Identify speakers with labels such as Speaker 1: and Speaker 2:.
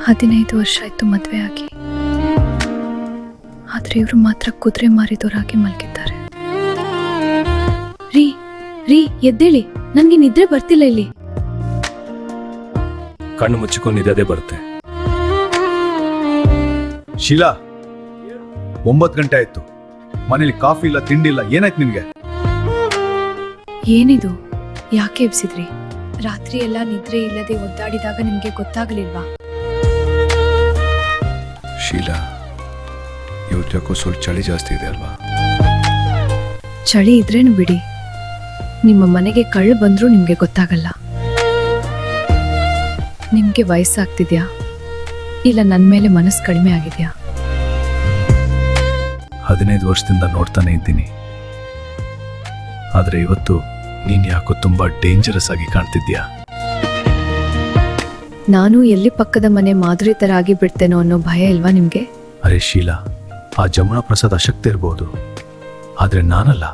Speaker 1: 15 ವರ್ಷ ಆಯ್ತು ಮದುವೆ ಆಗಿ. ಆದ್ರೆ ಇವರು ಮಾತ್ರ ಕುದುರೆ ಮಾರಿದವರಾಗಿ ಮಲಗಿದ್ದಾರೆ. ರೀ ರೀ ಎದ್ದೇಳಿ, ನನ್ಗೆ ನಿದ್ರೆ ಬರ್ತಿಲ್ಲ. ಇಲ್ಲಿ
Speaker 2: ಕಣ್ಣು ಮುಚ್ಚಿಕೊಂಡಿದ್ದೇ ಬರುತ್ತೆ.
Speaker 3: ಶೀಲಾ, 9 ಗಂಟೆ ಆಯ್ತು. ಮನೇಲಿ ಕಾಫಿ ಇಲ್ಲ, ತಿಂಡಿ ಇಲ್ಲ. ಏನಾಯ್ತು ನಿನ್ಗೆ?
Speaker 1: ಏನಿದು? ಯಾಕೆ ಎಬ್ಸಿದ್ರಿ? ರಾತ್ರಿ ಎಲ್ಲ ನಿದ್ರೆ ಇಲ್ಲದೆ ಒದ್ದಾಡಿದಾಗ ನಿಮ್ಗೆ ಗೊತ್ತಾಗಲಿಲ್ವಾ?
Speaker 3: ಶೀಲಾ, ಇವತ್ತು ಯಾಕೋ ಸ್ವಲ್ಪ ಚಳಿ ಜಾಸ್ತಿ ಇದೆ ಅಲ್ವಾ?
Speaker 1: ಚಳಿ ಇದ್ರೇನು ಬಿಡಿ, ನಿಮ್ಮ ಮನೆಗೆ ಕಳ್ಳು ಬಂದ್ರೂ ನಿಮ್ಗೆ ಗೊತ್ತಾಗಲ್ಲ. ನಿಮ್ಗೆ ವಯಸ್ಸಾಗ್ತಿದ್ಯಾ ಇಲ್ಲ ನನ್ನ ಮೇಲೆ ಮನಸ್ಸು ಕಡಿಮೆ ಆಗಿದ್ಯಾ?
Speaker 3: 15 ವರ್ಷದಿಂದ ನೋಡ್ತಾನೆ ಇದ್ದೀನಿ. ಆದ್ರೆ ಇವತ್ತು ನೀನ್ ಯಾಕೋ ತುಂಬಾ ಡೇಂಜರಸ್ ಆಗಿ ಕಾಣ್ತಿದ್ಯಾ.
Speaker 1: ನಾನು ಎಲ್ಲಿ ಪಕ್ಕದ ಮನೆ ಮಾಧುರಿ ತರ ಆಗಿ ಬಿಡ್ತೇನೋ ಅನ್ನೋ ಭಯ ಇಲ್ವಾ ನಿಮ್ಗೆ?
Speaker 3: ಅರೆ ಶೀಲಾ, ಆ ಜಮುನಾ ಪ್ರಸಾದ್ ಅಶಕ್ತ ಇರ್ಬೋದು, ಆದ್ರೆ ನಾನಲ್ಲ.